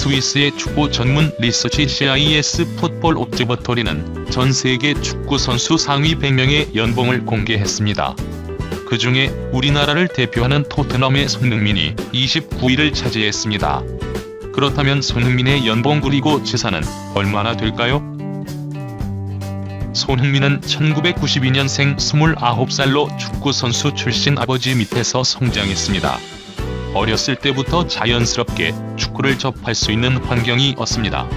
스위스의 축구 전문 리서치 CIS 풋볼 옵저버터리는 전 세계 축구 선수 상위 100명의 연봉을 공개했습니다. 그 중에 우리나라를 대표하는 토트넘의 손흥민이 29위를 차지했습니다. 그렇다면 손흥민의 연봉 그리고 재산은 얼마나 될까요? 손흥민은 1992년생 29살로 축구선수 출신 아버지 밑에서 성장했습니다. 어렸을 때부터 자연스럽게 축구를 접할 수 있는 환경이었습니다.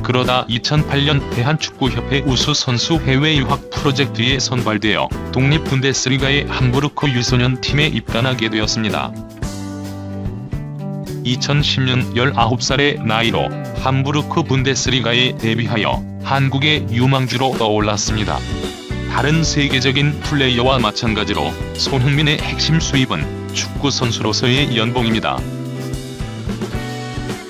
그러다 2008년 대한축구협회 우수선수 해외 유학 프로젝트에 선발되어 독립분데스리가의 함부르크 유소년 팀에 입단하게 되었습니다. 2010년 19살의 나이로 함부르크 분데스리가에 데뷔하여 한국의 유망주로 떠올랐습니다. 다른 세계적인 플레이어와 마찬가지로 손흥민의 핵심 수입은 축구 선수로서의 연봉입니다.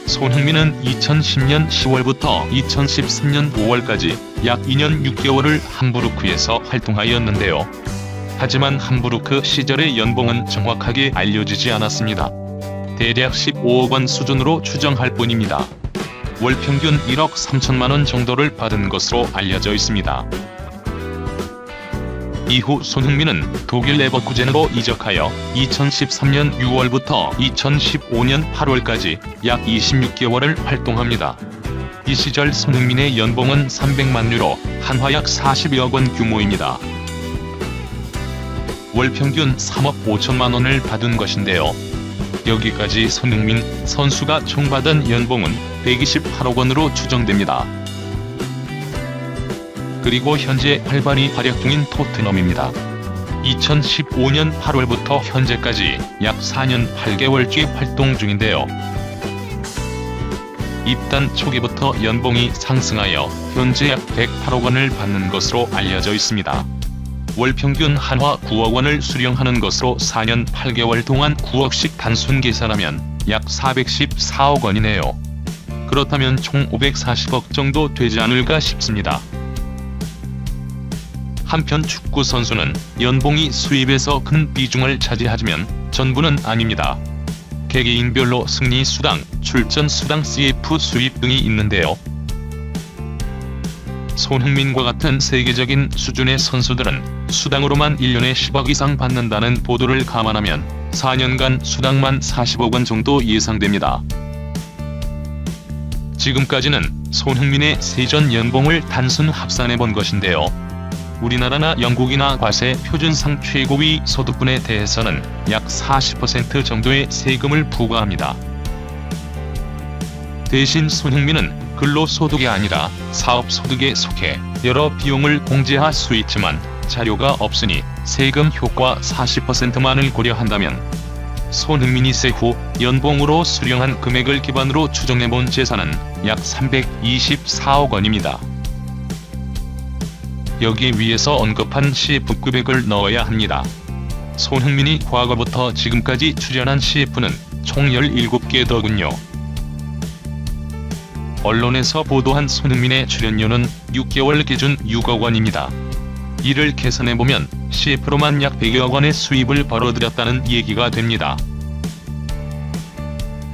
손흥민은 2010년 10월부터 2013년 5월까지 약 2년 6개월을 함부르크에서 활동하였는데요. 하지만 함부르크 시절의 연봉은 정확하게 알려지지 않았습니다. 대략 15억 원 수준으로 추정할 뿐입니다. 월 평균 1억 3천만 원 정도를 받은 것으로 알려져 있습니다. 이후 손흥민은 독일 레버쿠젠으로 이적하여 2013년 6월부터 2015년 8월까지 약 26개월을 활동합니다. 이 시절 손흥민의 연봉은 300만 유로, 한화 약 42억 원 규모입니다. 월 평균 3억 5천만 원을 받은 것인데요. 여기까지 손흥민 선수가 총 받은 연봉은 128억 원으로 추정됩니다. 그리고 현재 활발히 활약 중인 토트넘입니다. 2015년 8월부터 현재까지 약 4년 8개월째 활동 중인데요. 입단 초기부터 연봉이 상승하여 현재 약 108억 원을 받는 것으로 알려져 있습니다. 월 평균 한화 9억 원을 수령하는 것으로 4년 8개월 동안 9억씩 단순 계산하면 약 414억 원이네요. 그렇다면 총 540억 정도 되지 않을까 싶습니다. 한편 축구 선수는 연봉이 수입에서 큰 비중을 차지하지만 전부는 아닙니다. 개개인별로 승리 수당, 출전 수당, CF 수입 등이 있는데요. 손흥민과 같은 세계적인 수준의 선수들은 수당으로만 1년에 10억 이상 받는다는 보도를 감안하면 4년간 수당만 40억 원 정도 예상됩니다. 지금까지는 손흥민의 세전 연봉을 단순 합산해본 것인데요. 우리나라나 영국이나 과세 표준상 최고위 소득분에 대해서는 약 40% 정도의 세금을 부과합니다. 대신 손흥민은 근로소득이 아니라 사업소득에 속해 여러 비용을 공제할 수 있지만 자료가 없으니 세금 효과 40%만을 고려한다면 손흥민이 세후 연봉으로 수령한 금액을 기반으로 추정해본 재산은 약 324억 원입니다. 여기 위에서 언급한 CF급액을 넣어야 합니다. 손흥민이 과거부터 지금까지 출연한 CF는 총 17개더군요. 언론에서 보도한 손흥민의 출연료는 6개월 기준 6억 원입니다. 이를 계산해보면 CF로만 약 100여 원의 수입을 벌어들였다는 얘기가 됩니다.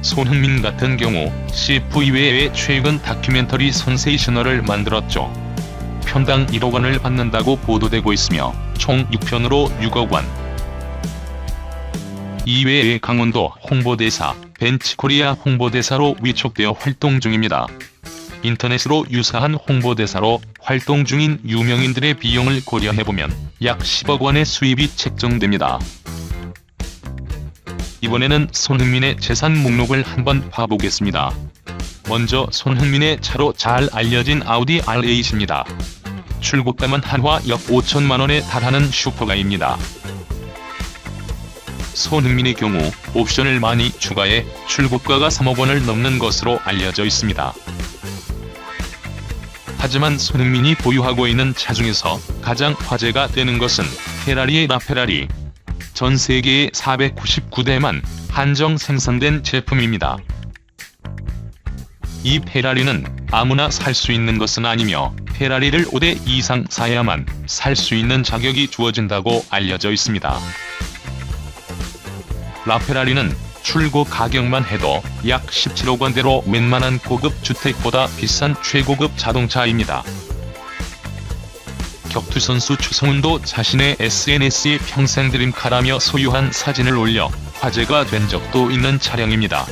손흥민 같은 경우 CF 이외에 최근 다큐멘터리 선세이셔널을 만들었죠. 편당 1억 원을 받는다고 보도되고 있으며 총 6편으로 6억 원. 이외에 강원도 홍보대사, 벤치코리아 홍보대사로 위촉되어 활동 중입니다. 인터넷으로 유사한 홍보대사로 활동 중인 유명인들의 비용을 고려해보면 약 10억 원의 수입이 책정됩니다. 이번에는 손흥민의 재산 목록을 한번 봐보겠습니다. 먼저 손흥민의 차로 잘 알려진 아우디 R8입니다. 출고가만 한화 약 5천만 원에 달하는 슈퍼가입니다. 손흥민의 경우 옵션을 많이 추가해 출고가가 3억 원을 넘는 것으로 알려져 있습니다. 하지만 손흥민이 보유하고 있는 차 중에서 가장 화제가 되는 것은 페라리의 라페라리. 전 세계에 499대만 한정 생산된 제품입니다. 이 페라리는 아무나 살 수 있는 것은 아니며 페라리를 5대 이상 사야만 살 수 있는 자격이 주어진다고 알려져 있습니다. 라페라리는 출고 가격만 해도 약 17억 원대로 웬만한 고급 주택보다 비싼 최고급 자동차입니다. 격투 선수 추성훈도 자신의 SNS에 평생 드림카라며 소유한 사진을 올려 화제가 된 적도 있는 차량입니다.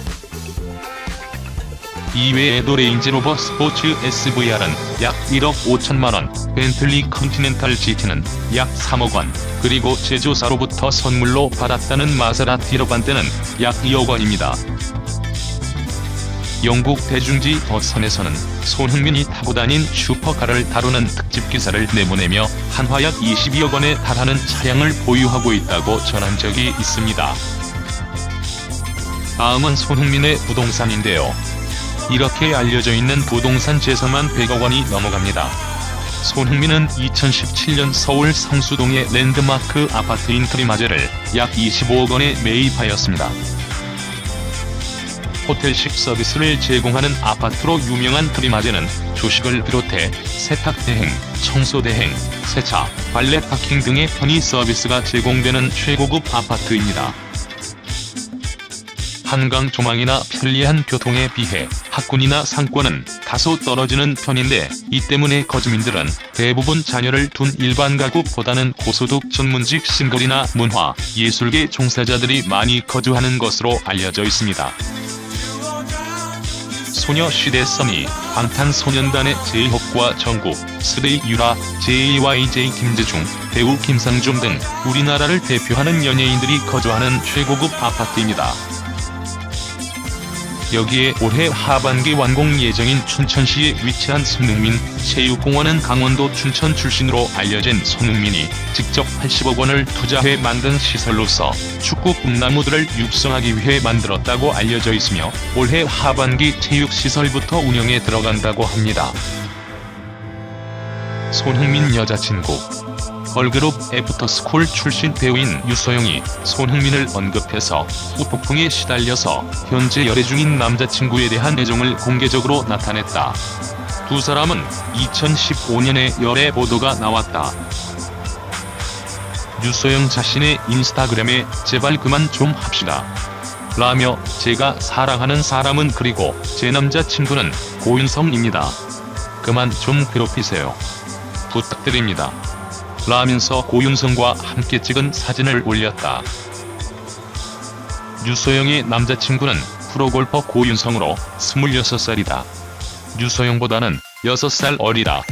이외에도 레인지로버 스포츠 SVR은 약 1억 5천만 원, 벤틀리 컨티넨탈 GT는 약 3억 원, 그리고 제조사로부터 선물로 받았다는 마세라티 러반떼는 약 2억 원입니다. 영국 대중지 더선에서는 손흥민이 타고 다닌 슈퍼카를 다루는 특집 기사를 내보내며 한화 약 22억 원에 달하는 차량을 보유하고 있다고 전한 적이 있습니다. 다음은 손흥민의 부동산인데요. 이렇게 알려져 있는 부동산 재산만 100억 원이 넘어갑니다. 손흥민은 2017년 서울 성수동의 랜드마크 아파트인 트리마제를 약 25억 원에 매입하였습니다. 호텔식 서비스를 제공하는 아파트로 유명한 트리마제는 조식을 비롯해 세탁 대행, 청소 대행, 세차, 발레 파킹 등의 편의 서비스가 제공되는 최고급 아파트입니다. 한강 조망이나 편리한 교통에 비해 학군이나 상권은 다소 떨어지는 편인데, 이 때문에 거주민들은 대부분 자녀를 둔 일반 가구보다는 고소득 전문직 싱글이나 문화, 예술계 종사자들이 많이 거주하는 것으로 알려져 있습니다. 소녀시대 써니, 방탄소년단의 제이홉과 정국, 스레이 유라, JYJ 김재중, 배우 김상중 등 우리나라를 대표하는 연예인들이 거주하는 최고급 아파트입니다. 여기에 올해 하반기 완공 예정인 춘천시에 위치한 손흥민 체육공원은 강원도 춘천 출신으로 알려진 손흥민이 직접 80억 원을 투자해 만든 시설로서 축구 꿈나무들을 육성하기 위해 만들었다고 알려져 있으며, 올해 하반기 체육시설부터 운영에 들어간다고 합니다. 손흥민 여자친구, 걸그룹 애프터스쿨 출신 배우인 유소영이 손흥민을 언급해서 후폭풍에 시달려서 현재 열애 중인 남자친구에 대한 애정을 공개적으로 나타냈다. 두 사람은 2015년에 열애 보도가 나왔다. 유소영 자신의 인스타그램에 "제발 그만 좀 합시다. 라며 "제가 사랑하는 사람은 그리고 제 남자친구는 고윤성입니다. 그만 좀 괴롭히세요. 부탁드립니다. 라면서 고윤성과 함께 찍은 사진을 올렸다. 유소영의 남자친구는 프로골퍼 고윤성으로 26살이다. 유소영보다는 6살 어리다.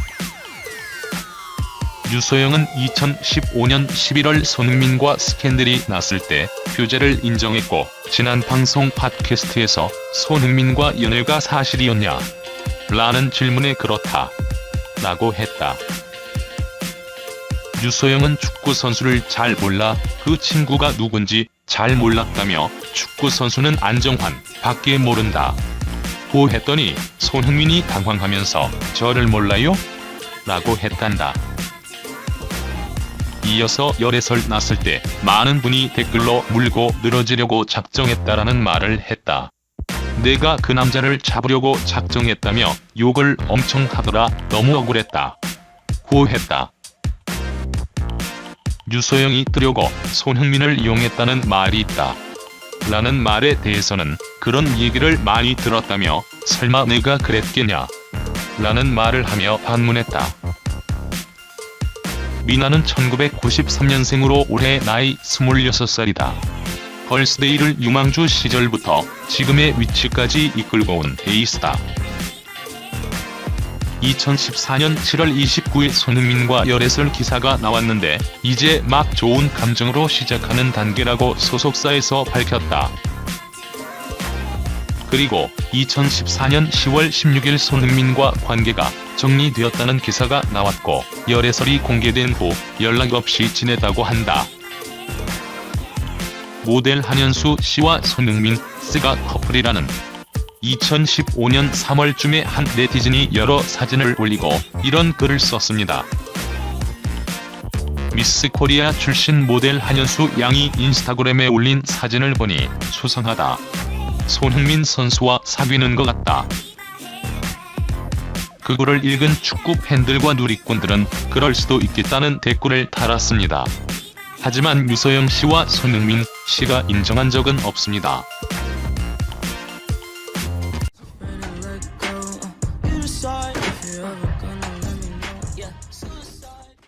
유소영은 2015년 11월 손흥민과 스캔들이 났을 때 휴재를 인정했고, 지난 방송 팟캐스트에서 손흥민과 연애가 사실이었냐? 라는 질문에 "그렇다. 라고 했다. 유소영은 축구 선수를 잘 몰라 그 친구가 누군지 잘 몰랐다며 축구 선수는 안정환 밖에 모른다. 고 했더니 손흥민이 당황하면서 "저를 몰라요? 라고 했단다. 이어서 열애설 났을 때 많은 분이 댓글로 "물고 늘어지려고 작정했다라는 말을 했다. 내가 그 남자를 잡으려고 작정했다며 욕을 엄청 하더라. 너무 억울했다. 고 했다. 유소영이 뜨려고 손흥민을 이용했다는 말이 있다. 라는 말에 대해서는 "그런 얘기를 많이 들었다며 설마 내가 그랬겠냐? 라는 말을 하며 반문했다. 미나는 1993년생으로 올해 나이 26살이다. 걸스데이를 유망주 시절부터 지금의 위치까지 이끌고 온 에이스다. 2014년 7월 29일 손흥민과 열애설 기사가 나왔는데 이제 막 좋은 감정으로 시작하는 단계라고 소속사에서 밝혔다. 그리고 2014년 10월 16일 손흥민과 관계가 정리되었다는 기사가 나왔고, 열애설이 공개된 후 연락 없이 지내다고 한다. 모델 한현수 씨와 손흥민 씨가 커플이라는 2015년 3월쯤에 한 네티즌이 여러 사진을 올리고 이런 글을 썼습니다. 미스 코리아 출신 모델 한현수 양이 인스타그램에 올린 사진을 보니 수상하다. 손흥민 선수와 사귀는 것 같다. 그 글을 읽은 축구 팬들과 누리꾼들은 "그럴 수도 있겠다는 댓글을 달았습니다. 하지만 유소영 씨와 손흥민 시가 인정한 적은 없습니다.